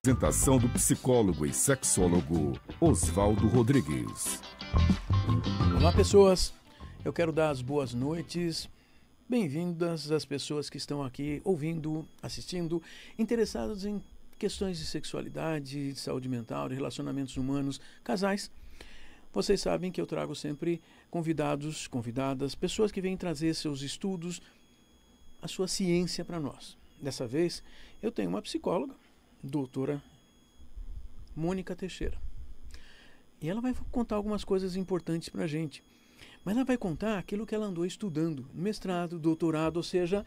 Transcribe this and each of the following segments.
Apresentação do psicólogo e sexólogo Oswaldo Rodrigues. Olá, pessoas. Eu quero dar as boas noites. Bem-vindas às pessoas que estão aqui ouvindo, assistindo, interessadas em questões de sexualidade, de saúde mental, de relacionamentos humanos, casais. Vocês sabem que eu trago sempre convidados, convidadas, pessoas que vêm trazer seus estudos, a sua ciência para nós. Dessa vez, eu tenho uma psicóloga, doutora Mônica Teixeira. E ela vai contar algumas coisas importantes para a gente. Mas ela vai contar aquilo que ela andou estudando, mestrado, doutorado, ou seja,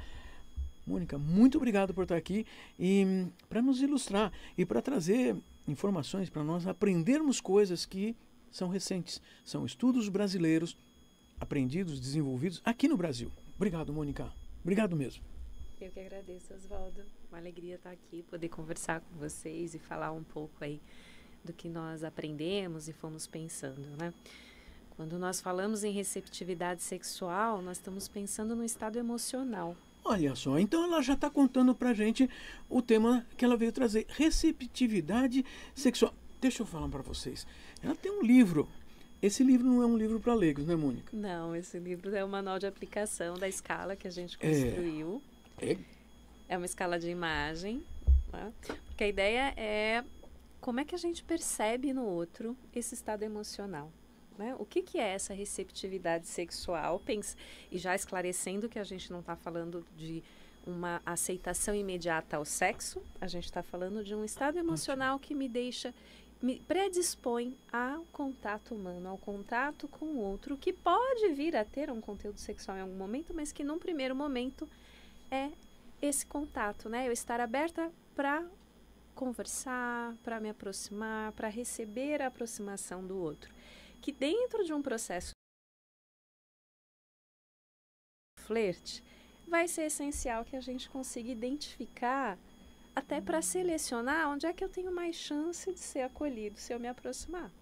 Mônica, muito obrigado por estar aqui e para nos ilustrar e para trazer informações para nós aprendermos coisas que são recentes. São estudos brasileiros aprendidos, desenvolvidos aqui no Brasil. Obrigado, Mônica. Obrigado mesmo. Eu que agradeço, Oswaldo. Uma alegria estar aqui, poder conversar com vocês e falar um pouco aí do que nós aprendemos e fomos pensando, né? Quando nós falamos em receptividade sexual, nós estamos pensando no estado emocional. Olha só, então ela já está contando pra gente o tema que ela veio trazer, receptividade sexual. Deixa eu falar para vocês. Ela tem um livro. Esse livro não é um livro para leigos, né, Mônica? Não, esse livro é o manual de aplicação da escala que a gente construiu. É uma escala de imagem, né? Porque a ideia é como é que a gente percebe no outro esse estado emocional. Né? O que é essa receptividade sexual? E já esclarecendo que a gente não está falando de uma aceitação imediata ao sexo, a gente está falando de um estado emocional que me predispõe ao contato humano, ao contato com o outro, que pode vir a ter um conteúdo sexual em algum momento, mas que num primeiro momento é esse contato, né? Eu estar aberta para conversar, para me aproximar, para receber a aproximação do outro. Que dentro de um processo de flerte, vai ser essencial que a gente consiga identificar, até para selecionar onde é que eu tenho mais chance de ser acolhido, se eu me aproximar.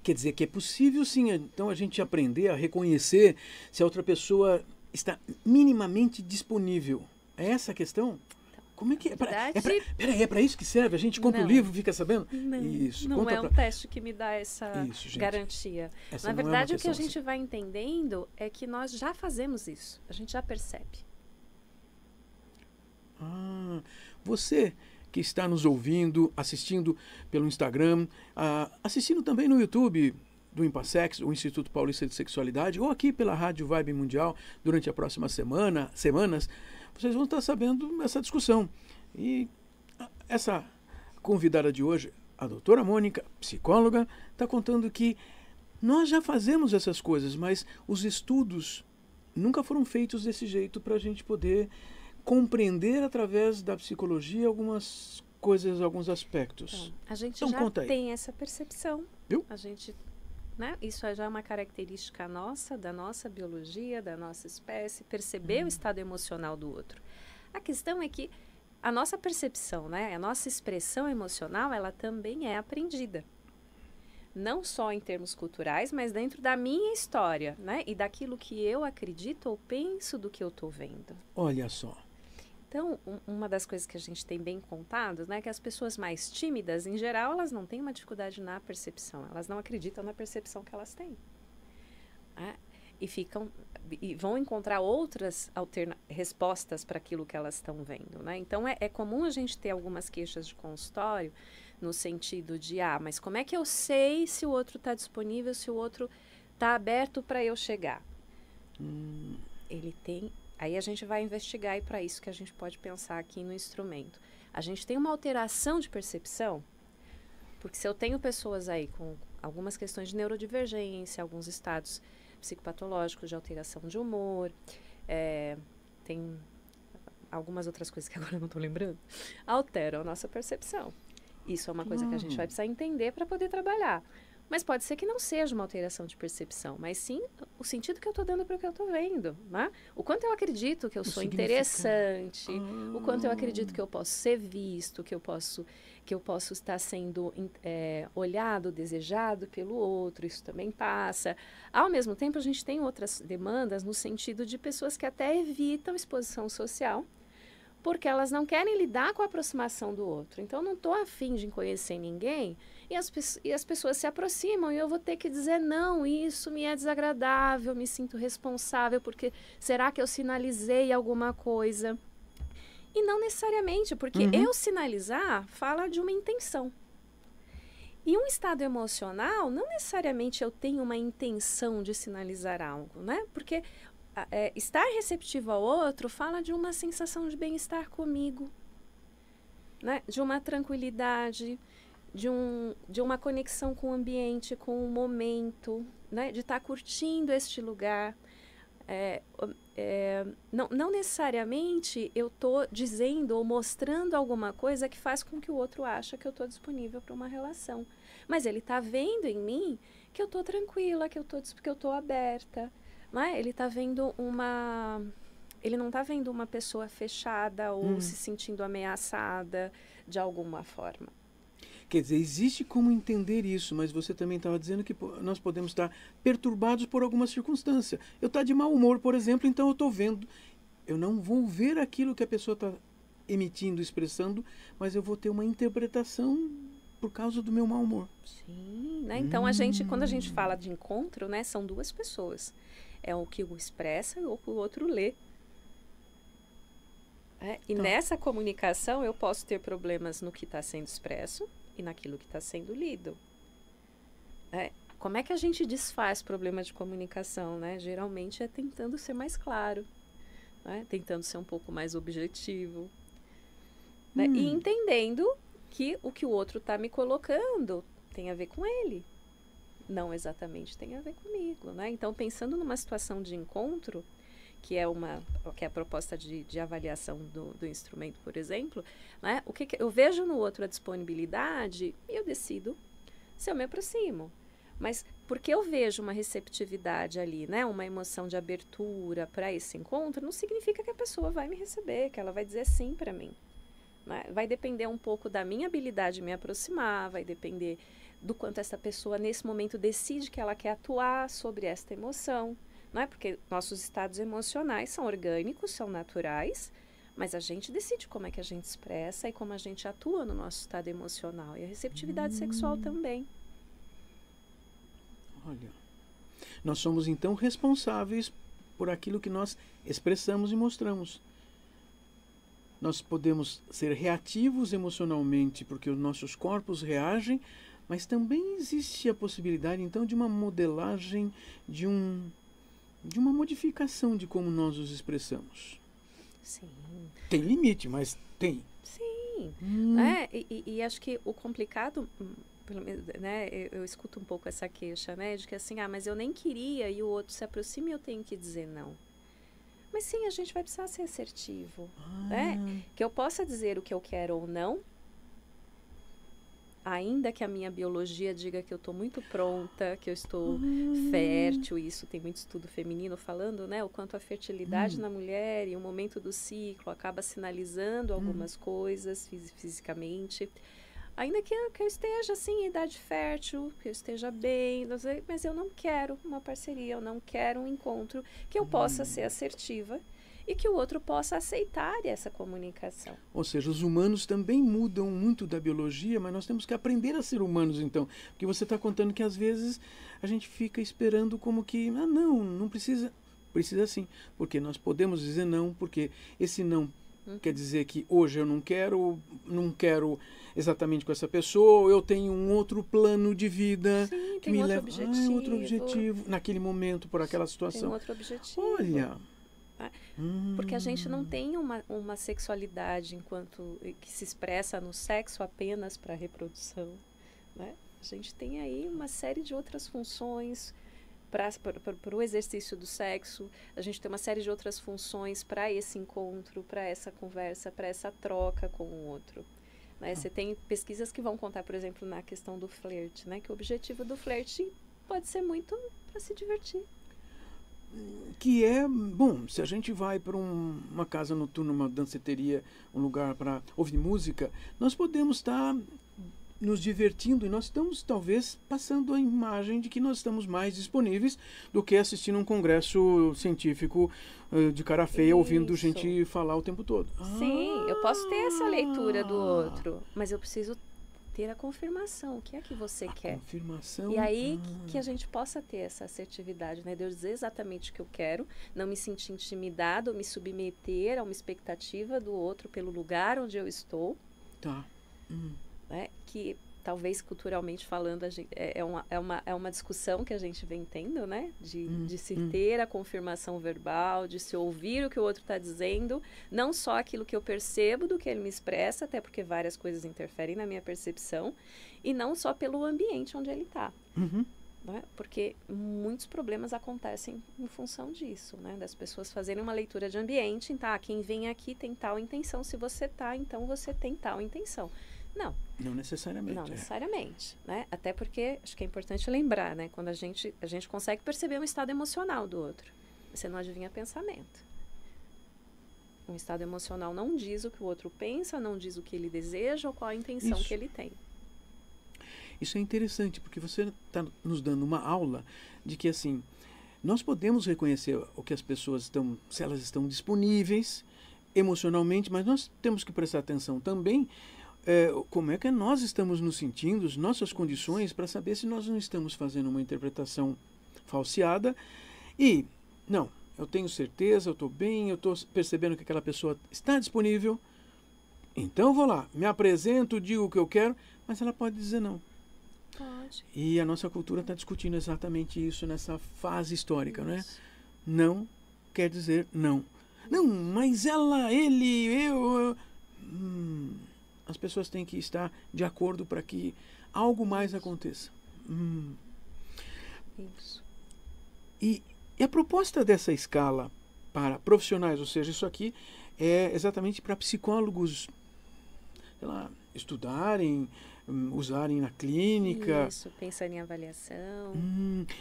Quer dizer que é possível, sim, então a gente aprender a reconhecer se a outra pessoa está minimamente disponível. É essa a questão? Como é que é? Peraí, é para isso que serve? A gente compra o livro e fica sabendo? Não, isso, não é um teste que me dá essa garantia. Essa Na verdade, o que a gente vai entendendo é que nós já fazemos isso. A gente já percebe. Ah, você que está nos ouvindo, assistindo pelo Instagram, assistindo também no YouTube do Impassex, o Instituto Paulista de Sexualidade, ou aqui pela Rádio Vibe Mundial, durante a próxima semanas, vocês vão estar sabendo essa discussão. E essa convidada de hoje, a doutora Mônica, psicóloga, está contando que nós já fazemos essas coisas, mas os estudos nunca foram feitos desse jeito para a gente poder compreender através da psicologia algumas coisas, alguns aspectos. Então, a gente então, já tem essa percepção. Viu? A gente, né? Isso já é uma característica nossa, da nossa biologia, da nossa espécie, perceber o estado emocional do outro. A questão é que a nossa percepção, né? A nossa expressão emocional, ela também é aprendida. Não só em termos culturais, mas dentro da minha história, né? E daquilo que eu acredito ou penso do que eu estou vendo. Olha só. Então, uma das coisas que a gente tem bem contado, né, que as pessoas mais tímidas, em geral, elas não têm uma dificuldade na percepção, elas não acreditam na percepção que elas têm. Né? E vão encontrar outras respostas para aquilo que elas estão vendo. Né? Então, é comum a gente ter algumas queixas de consultório no sentido de, mas como é que eu sei se o outro está disponível, se o outro está aberto para eu chegar? Ele tem... Aí a gente vai investigar e para isso que a gente pode pensar aqui no instrumento. A gente tem uma alteração de percepção, porque se eu tenho pessoas aí com algumas questões de neurodivergência, alguns estados psicopatológicos de alteração de humor, tem algumas outras coisas que agora eu não estou lembrando, alteram a nossa percepção. Isso é uma coisa que a gente vai precisar entender para poder trabalhar. Mas pode ser que não seja uma alteração de percepção, mas sim o sentido que eu estou dando para o que eu estou vendo. Né? O quanto eu acredito que eu sou interessante, o quanto eu acredito que eu posso ser visto, que eu posso estar sendo olhado, desejado pelo outro, isso também passa. Ao mesmo tempo, a gente tem outras demandas no sentido de pessoas que até evitam exposição social, porque elas não querem lidar com a aproximação do outro. Então, eu não estou afim de conhecer ninguém e as pessoas se aproximam e eu vou ter que dizer, não, isso me é desagradável, me sinto responsável, porque será que eu sinalizei alguma coisa? E não necessariamente, porque eu sinalizar fala de uma intenção. E um estado emocional, não necessariamente eu tenho uma intenção de sinalizar algo, né? Porque estar receptivo ao outro fala de uma sensação de bem-estar comigo, né? De uma tranquilidade, de uma conexão com o ambiente, com o momento, né? De estar curtindo este lugar. Não necessariamente eu estou dizendo ou mostrando alguma coisa que faz com que o outro ache que eu estou disponível para uma relação. Mas ele está vendo em mim que eu estou tranquila, que eu estou aberta. Não é? Ele está vendo ele não está vendo uma pessoa fechada ou se sentindo ameaçada de alguma forma. Quer dizer, existe como entender isso, mas você também estava dizendo que nós podemos estar perturbados por alguma circunstância. Eu estou de mau humor, por exemplo, então eu estou vendo. Eu não vou ver aquilo que a pessoa está emitindo, expressando, mas eu vou ter uma interpretação por causa do meu mau humor. Sim, né? Então, quando a gente fala de encontro, né, são duas pessoas. É o que o expressa e o que o outro lê. Nessa comunicação, eu posso ter problemas no que está sendo expresso e naquilo que está sendo lido. Como é que a gente desfaz problema de comunicação, né? Geralmente é tentando ser mais claro, né? Tentando ser um pouco mais objetivo, né? E entendendo que o que o outro está me colocando tem a ver com ele, não exatamente tem a ver comigo, né? Então, pensando numa situação de encontro, que é a proposta de avaliação do instrumento, por exemplo, né? Eu vejo no outro a disponibilidade e eu decido se eu me aproximo. Mas porque eu vejo uma receptividade ali, né? Uma emoção de abertura para esse encontro, não significa que a pessoa vai me receber, que ela vai dizer sim para mim. Né? Vai depender um pouco da minha habilidade de me aproximar, vai depender do quanto essa pessoa, nesse momento, decide que ela quer atuar sobre esta emoção. Não é? Porque nossos estados emocionais são orgânicos, são naturais, mas a gente decide como é que a gente expressa e como a gente atua no nosso estado emocional. E a receptividade sexual também. Olha, nós somos então responsáveis por aquilo que nós expressamos e mostramos. Nós podemos ser reativos emocionalmente porque os nossos corpos reagem, mas também existe a possibilidade então de uma modelagem, de uma modificação de como nós os expressamos. Sim. Tem limite, mas tem. Sim. E acho que o complicado, pelo menos, né, eu escuto um pouco essa queixa, né, de que assim, mas eu nem queria e o outro se aproxima e eu tenho que dizer não. Mas sim, a gente vai precisar ser assertivo, né? Que eu possa dizer o que eu quero ou não, ainda que a minha biologia diga que eu estou muito pronta, que eu estou fértil, e isso tem muito estudo feminino falando, né? O quanto a fertilidade na mulher e o momento do ciclo acaba sinalizando algumas coisas fisicamente. Ainda que eu esteja, assim, em idade fértil, que eu esteja bem, não sei, mas eu não quero uma parceria, eu não quero um encontro, que eu possa ser assertiva e que o outro possa aceitar essa comunicação. Ou seja, os humanos também mudam muito da biologia, mas nós temos que aprender a ser humanos, então. Porque você está contando que, às vezes, a gente fica esperando como que, não precisa. Precisa sim, porque nós podemos dizer não, porque esse não quer dizer que hoje eu não quero exatamente com essa pessoa, eu tenho um outro plano de vida. Sim, que me outro leva objetivo. Outro objetivo, naquele momento, por aquela situação. Tem outro objetivo. Olha... Porque a gente não tem uma sexualidade que se expressa no sexo apenas para a reprodução, né? A gente tem aí uma série de outras funções para o exercício do sexo, a gente tem uma série de outras funções para esse encontro, para essa conversa, para essa troca com o outro. Né? Você tem pesquisas que vão contar, por exemplo, na questão do flerte, né? Que o objetivo do flerte pode ser muito para se divertir. Que bom, se a gente vai para uma casa noturna, uma danceteria, um lugar para ouvir música, nós podemos estar nos divertindo e nós estamos talvez passando a imagem de que nós estamos mais disponíveis do que assistindo um congresso científico de cara feia, ouvindo Isso. gente falar o tempo todo. Sim, eu posso ter essa leitura do outro, mas eu preciso ter a confirmação. O que é que você quer? Confirmação. E aí que a gente possa ter essa assertividade, né? De eu dizer exatamente o que eu quero, não me sentir intimidado ou me submeter a uma expectativa do outro pelo lugar onde eu estou. Tá. Né? Que talvez culturalmente falando é uma discussão que a gente vem tendo, né? De se ter a confirmação verbal, de se ouvir o que o outro está dizendo, não só aquilo que eu percebo do que ele me expressa, até porque várias coisas interferem na minha percepção, e não só pelo ambiente onde ele está. Né? Porque muitos problemas acontecem em função disso, né? Das pessoas fazerem uma leitura de ambiente, tá? Quem vem aqui tem tal intenção, se você tá, então você tem tal intenção. Não necessariamente. Não necessariamente, né? Até porque, acho que é importante lembrar, né? Quando a gente consegue perceber um estado emocional do outro. Você não adivinha pensamento. Um estado emocional não diz o que o outro pensa, não diz o que ele deseja ou qual a intenção que ele tem. Isso é interessante, porque você está nos dando uma aula de que, assim, nós podemos reconhecer o que as pessoas estão, se elas estão disponíveis emocionalmente, mas nós temos que prestar atenção também como é que nós estamos nos sentindo, as nossas condições, para saber se nós não estamos fazendo uma interpretação falseada. E, não, eu tenho certeza, eu estou bem, eu estou percebendo que aquela pessoa está disponível, então eu vou lá, me apresento, digo o que eu quero, mas ela pode dizer não. Pode. E a nossa cultura está discutindo exatamente isso nessa fase histórica, né? Não quer dizer não. Não, mas ela, ele, eu... As pessoas têm que estar de acordo para que algo mais aconteça. Isso. E a proposta dessa escala para profissionais, ou seja, isso aqui é exatamente para psicólogos, sei lá, estudarem, usarem na clínica. Isso, pensando em avaliação.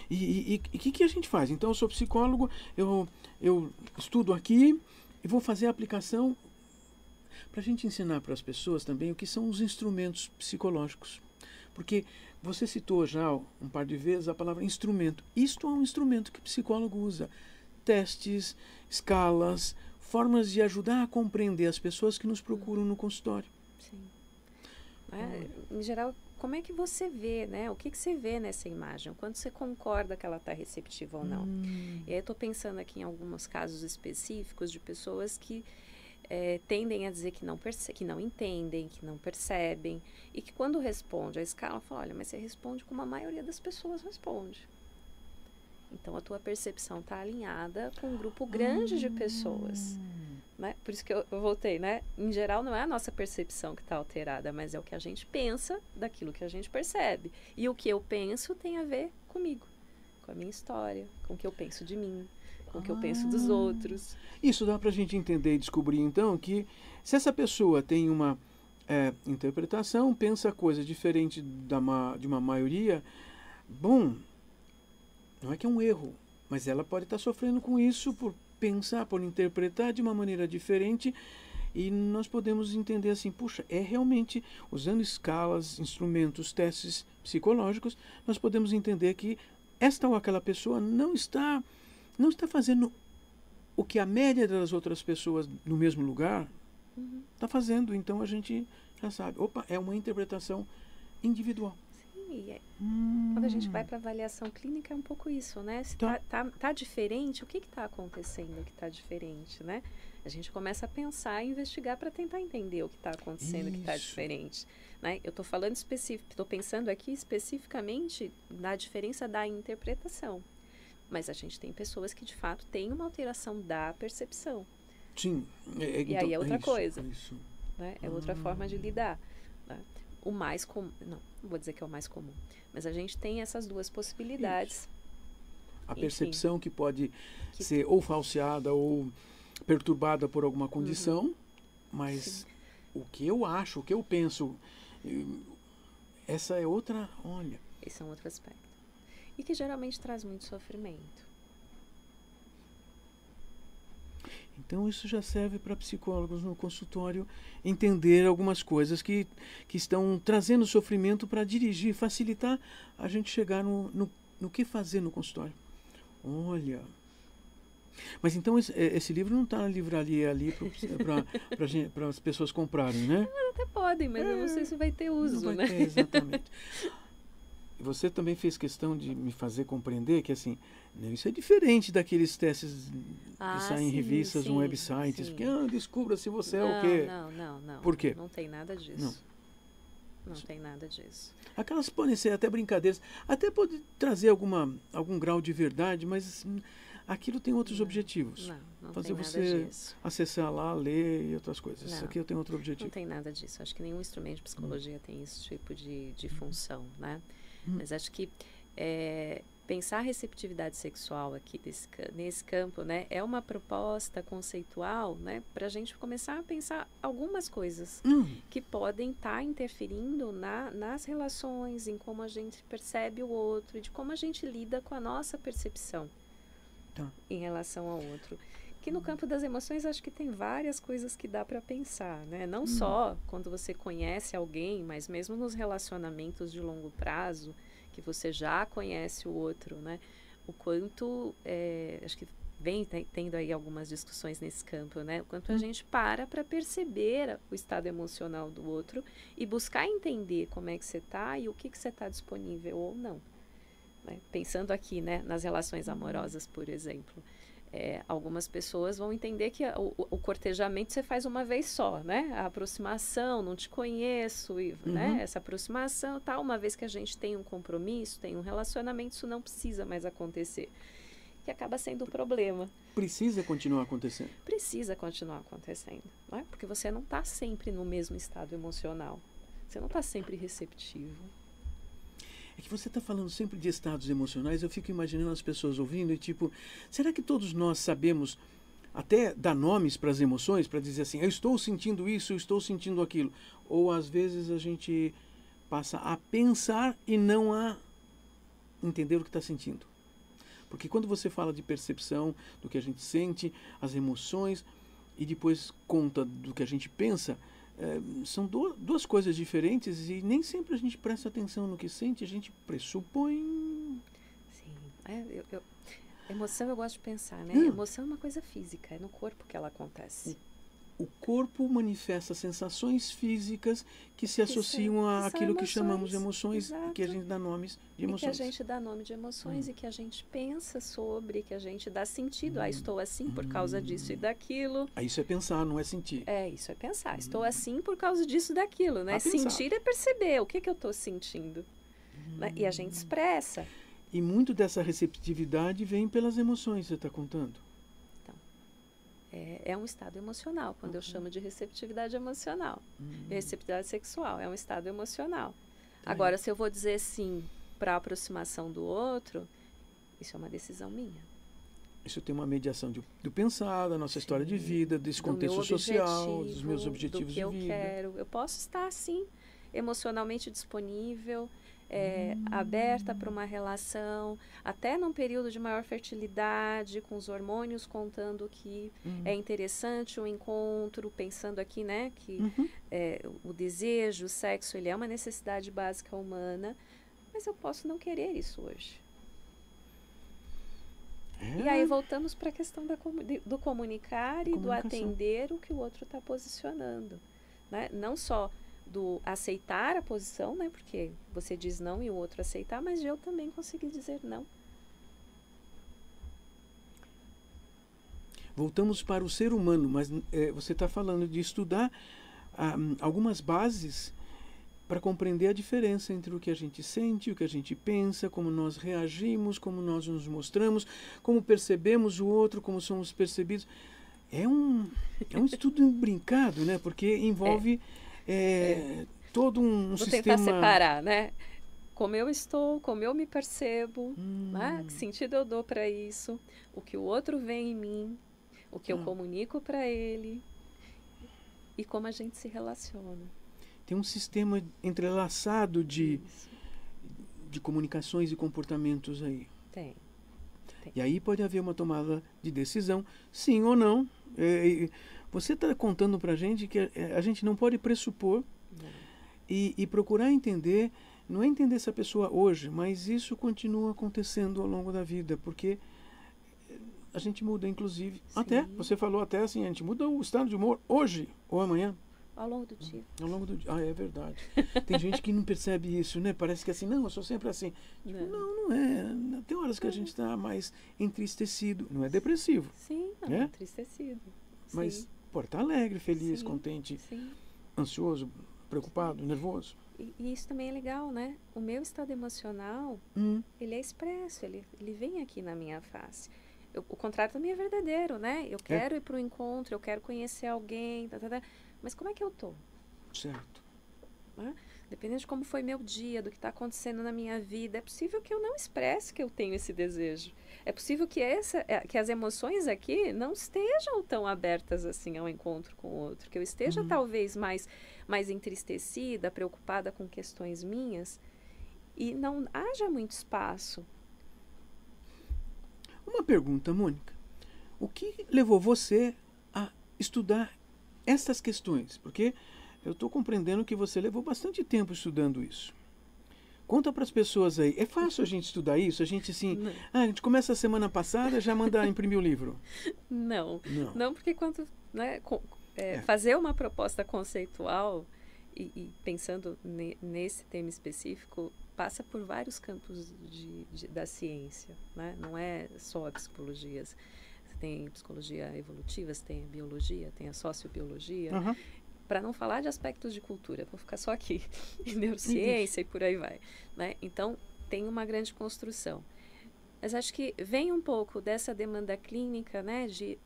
E o que a gente faz? Então, eu sou psicólogo, eu estudo aqui e vou fazer a aplicação para a gente ensinar para as pessoas também o que são os instrumentos psicológicos. Porque você citou já um par de vezes a palavra instrumento. Isto é um instrumento que o psicólogo usa. Testes, escalas, formas de ajudar a compreender as pessoas que nos procuram no consultório. Sim. Em geral, como é que você vê, né? O que você vê nessa imagem? Quando você concorda que ela está receptiva ou não? E aí eu estou pensando aqui em alguns casos específicos de pessoas que tendem a dizer que não entendem, que não percebem, e que quando responde a escala, fala, olha, mas você responde como a maioria das pessoas responde. Então, a tua percepção está alinhada com um grupo grande de pessoas. Né? Por isso que eu voltei, né? Em geral, não é a nossa percepção que está alterada, mas é o que a gente pensa daquilo que a gente percebe. E o que eu penso tem a ver comigo, com a minha história, com o que eu penso de mim, com o que eu penso dos outros. Isso dá para a gente entender e descobrir, então, que se essa pessoa tem uma interpretação, pensa coisa diferente de uma maioria, bom, não é que é um erro, mas ela pode estar sofrendo com isso por pensar, por interpretar de uma maneira diferente, e nós podemos entender assim, puxa, realmente, usando escalas, instrumentos, testes psicológicos, nós podemos entender que esta ou aquela pessoa não está fazendo o que a média das outras pessoas no mesmo lugar está fazendo. Então a gente já sabe, opa, é uma interpretação individual. Sim, quando a gente vai para avaliação clínica é um pouco isso, né? Se tá diferente, o que está acontecendo que está diferente, né? A gente começa a pensar e investigar para tentar entender o que está acontecendo que está diferente. Né? Eu estou falando estou pensando aqui especificamente na diferença da interpretação. Mas a gente tem pessoas que, de fato, têm uma alteração da percepção. Sim. E aí é outra coisa. Isso. Né? É outra forma de lidar. Né? O mais comum... Não vou dizer que é o mais comum. Mas a gente tem essas duas possibilidades. Isso. A percepção que pode ser ou falseada ou perturbada por alguma condição. Mas sim, o que eu acho, o que eu penso... Essa é outra... Olha... Esse é um outro aspecto. E que geralmente traz muito sofrimento. Então isso já serve para psicólogos no consultório entender algumas coisas que estão trazendo sofrimento para dirigir, facilitar a gente chegar no que fazer no consultório. Olha... Mas então esse livro não está na livraria ali para as pessoas comprarem, né? Até podem, mas eu não sei se vai ter uso, não vai né? ter, exatamente. Você também fez questão de me fazer compreender que assim, isso é diferente daqueles testes que saem em revistas ou websites, porque descubra se você é o quê. Não. Por quê? Não tem nada disso. Não tem nada disso. Aquelas podem ser até brincadeiras, até pode trazer algum grau de verdade, mas aquilo tem outros objetivos. Não fazer tem você nada disso. acessar lá, ler e outras coisas. Não, isso aqui eu tenho outro objetivo. Não tem nada disso. Acho que nenhum instrumento de psicologia tem esse tipo de função, né? Mas acho que pensar a receptividade sexual aqui nesse campo, né, é uma proposta conceitual, né, para a gente começar a pensar algumas coisas que podem estar interferindo nas relações, em como a gente percebe o outro, e de como a gente lida com a nossa percepção em relação ao outro. Que no campo das emoções acho que tem várias coisas que dá para pensar, né? Não só quando você conhece alguém, mas mesmo nos relacionamentos de longo prazo, que você já conhece o outro, né? O quanto, acho que vem tendo aí algumas discussões nesse campo, né? O quanto a gente para perceber o estado emocional do outro e buscar entender como é que você está e o que você está disponível ou não. Né? Pensando aqui, né, nas relações amorosas, por exemplo. Algumas pessoas vão entender que o cortejamento você faz uma vez só, né? A aproximação, não te conheço, né? Essa aproximação, tal. Uma vez que a gente tem um compromisso, tem um relacionamento, isso não precisa mais acontecer. Que acaba sendo um problema. Precisa continuar acontecendo. Precisa continuar acontecendo, né? Porque você não está sempre no mesmo estado emocional. Você não está sempre receptivo. É que você está falando sempre de estados emocionais, eu fico imaginando as pessoas ouvindo e tipo, será que todos nós sabemos até dar nomes para as emoções, para dizer assim, eu estou sentindo isso, eu estou sentindo aquilo? Ou às vezes a gente passa a pensar e não a entender o que está sentindo? Porque quando você fala de percepção, do que a gente sente, as emoções, e depois conta do que a gente pensa, são duas coisas diferentes e nem sempre a gente presta atenção no que sente, a gente pressupõe. Sim, emoção eu gosto de pensar, né? Emoção é uma coisa física, é no corpo que ela acontece. O corpo manifesta sensações físicas que se associam àquilo que chamamos de emoções, que a gente dá nomes de emoções. E que a gente dá nome de emoções e que a gente pensa sobre, que a gente dá sentido. Estou assim por causa disso e daquilo. Isso é pensar, não é sentir. Isso é pensar. Estou assim por causa disso e daquilo, né? Sentir é perceber o que eu estou sentindo. Né? E a gente expressa. E muito dessa receptividade vem pelas emoções, você está contando. É um estado emocional, quando eu chamo de receptividade emocional. Receptividade sexual é um estado emocional. Agora, se eu vou dizer sim para a aproximação do outro, isso é uma decisão minha. Isso tem uma mediação do pensar, da nossa história de vida, desse contexto social, dos meus objetivos de vida. Do que eu quero. Eu posso estar, sim, emocionalmente disponível, aberta para uma relação, até num período de maior fertilidade, com os hormônios contando que é interessante o encontro, pensando aqui, né, que o desejo, o sexo, ele é uma necessidade básica humana, mas eu posso não querer isso hoje. E aí voltamos para a questão do comunicar e do atender o que o outro está posicionando, né? Não só do aceitar a posição, né? Porque você diz não e o outro aceitar, mas de eu também conseguir dizer não. Voltamos para o ser humano, mas você está falando de estudar algumas bases para compreender a diferença entre o que a gente sente, o que a gente pensa, como nós reagimos, como nós nos mostramos, como percebemos o outro, como somos percebidos. É um estudo brincado, né? Porque envolve todo um sistema... Vou tentar separar, né? Como eu estou, como eu me percebo, né? Que sentido eu dou para isso, o que o outro vê em mim, o que eu comunico para ele e como a gente se relaciona. Tem um sistema entrelaçado de comunicações e comportamentos aí. Tem. E aí pode haver uma tomada de decisão, sim ou não, Você está contando para a gente que a gente não pode pressupor e procurar entender, não é entender essa pessoa hoje, mas isso continua acontecendo ao longo da vida, porque a gente muda, inclusive. Sim. Até, você falou até assim, a gente muda o estado de humor hoje ou amanhã. Ao longo do dia. Ao longo do dia. Ah, é verdade. Tem gente que não percebe isso, né? Parece que assim, não, eu sou sempre assim. Tipo, não é. Tem horas que a gente está mais entristecido. Não é depressivo. Sim, não, né? entristecido. Mas Sim. pode estar alegre, feliz, Sim, contente, sim. ansioso, preocupado, nervoso. E isso também é legal, né? O meu estado emocional, ele é expresso, ele vem aqui na minha face. O contrário também é verdadeiro, né? Eu quero ir para o encontro, eu quero conhecer alguém, mas como é que eu tô? Certo. Né? Dependendo de como foi meu dia, do que está acontecendo na minha vida, é possível que eu não expresse que eu tenho esse desejo. É possível que as emoções aqui não estejam tão abertas assim ao encontro com o outro, que eu esteja talvez mais entristecida, preocupada com questões minhas e não haja muito espaço. Uma pergunta, Mônica. O que levou você a estudar essas questões? Porque eu estou compreendendo que você levou bastante tempo estudando isso. Conta para as pessoas aí. É fácil a gente estudar isso? A gente assim, a gente começa a semana passada, já manda imprimir o livro. Não, porque quando, né, fazer uma proposta conceitual e pensando nesse tema específico, passa por vários campos da ciência, né? Não é só a psicologia. Você tem psicologia evolutiva, você tem a biologia, tem a sociobiologia. Para não falar de aspectos de cultura, vou ficar só aqui, em neurociência e por aí vai. Né? Então, tem uma grande construção. Mas acho que vem um pouco dessa demanda clínica, né? De,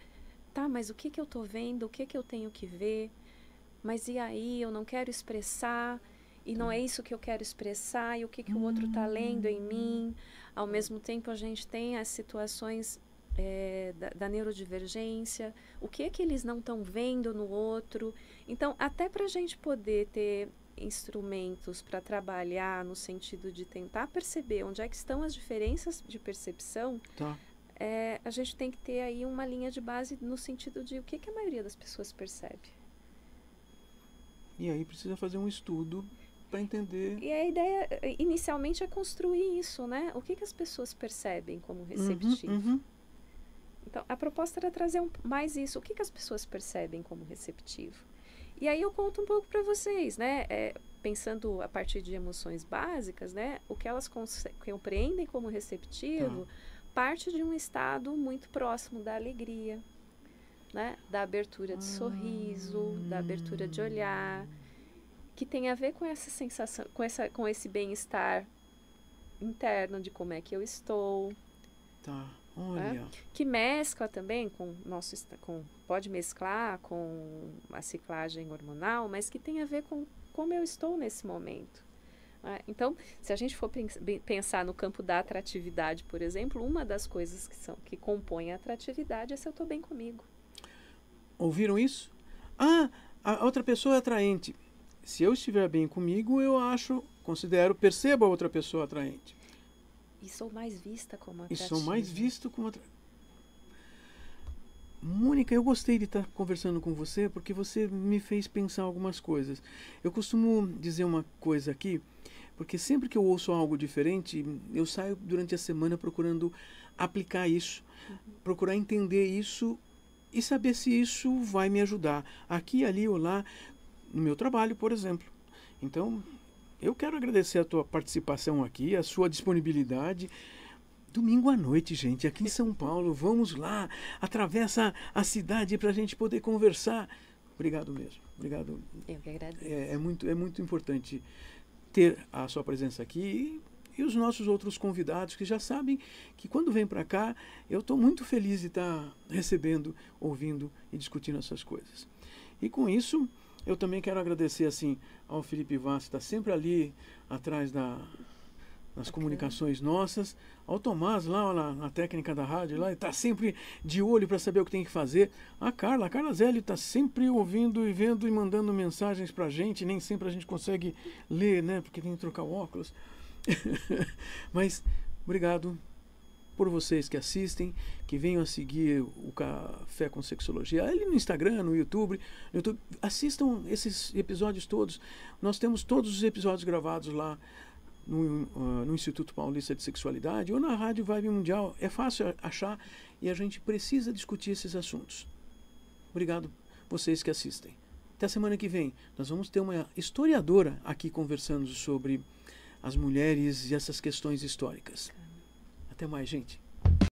mas o que eu estou vendo, o que eu tenho que ver? Mas e aí, eu não quero expressar, e não é isso que eu quero expressar, e o que o outro está lendo em mim. Ao mesmo tempo, a gente tem as situações da neurodivergência, o que eles não estão vendo no outro. Então, até para a gente poder ter instrumentos para trabalhar no sentido de tentar perceber onde é que estão as diferenças de percepção, a gente tem que ter aí uma linha de base no sentido de o que a maioria das pessoas percebe. E aí precisa fazer um estudo para entender. E a ideia, inicialmente, é construir isso, né? O que as pessoas percebem como receptivo. Então, a proposta era trazer mais isso. O que as pessoas percebem como receptivo? E aí eu conto um pouco para vocês, né? Pensando a partir de emoções básicas, né? O que elas compreendem como receptivo parte de um estado muito próximo da alegria, né? Da abertura de sorriso, da abertura de olhar, que tem a ver com essa sensação, com esse bem-estar interno de como é que eu estou. Olha. Que mescla também pode mesclar com a ciclagem hormonal, mas que tem a ver com como eu estou nesse momento. Então, se a gente for pensar no campo da atratividade, por exemplo, uma das coisas que compõem a atratividade é se eu estou bem comigo. Ouviram isso? A outra pessoa é atraente. Se eu estiver bem comigo, eu percebo a outra pessoa atraente. E sou mais vista como atrativa. E sou mais visto como Mônica, eu gostei de estar conversando com você porque você me fez pensar algumas coisas. Eu costumo dizer uma coisa aqui, porque sempre que eu ouço algo diferente, eu saio durante a semana procurando aplicar isso, procurar entender isso e saber se isso vai me ajudar aqui, ali ou lá, no meu trabalho, por exemplo. Então, eu quero agradecer a tua participação aqui, a sua disponibilidade. Domingo à noite, gente, aqui em São Paulo. Vamos lá, atravessa a cidade para a gente poder conversar. Obrigado mesmo. Obrigado. Eu que agradeço. É muito importante ter a sua presença aqui e os nossos outros convidados que já sabem que quando vem para cá, eu estou muito feliz de estar recebendo, ouvindo e discutindo essas coisas. E com isso, eu também quero agradecer assim ao Felipe Vaz, que está sempre ali atrás das comunicações nossas, ao Tomás lá na técnica da rádio, lá está sempre de olho para saber o que tem que fazer. A Carla Zélio está sempre ouvindo e vendo e mandando mensagens para a gente, nem sempre a gente consegue ler, né, porque tem que trocar o óculos. Mas, obrigado por vocês que assistem, que venham a seguir o Café com Sexologia, ali no Instagram, no YouTube. Assistam esses episódios todos. Nós temos todos os episódios gravados lá no Instituto Paulista de Sexualidade ou na Rádio Vibe Mundial. É fácil achar e a gente precisa discutir esses assuntos. Obrigado vocês que assistem. Até a semana que vem. Nós vamos ter uma historiadora aqui conversando sobre as mulheres e essas questões históricas. Até mais, gente.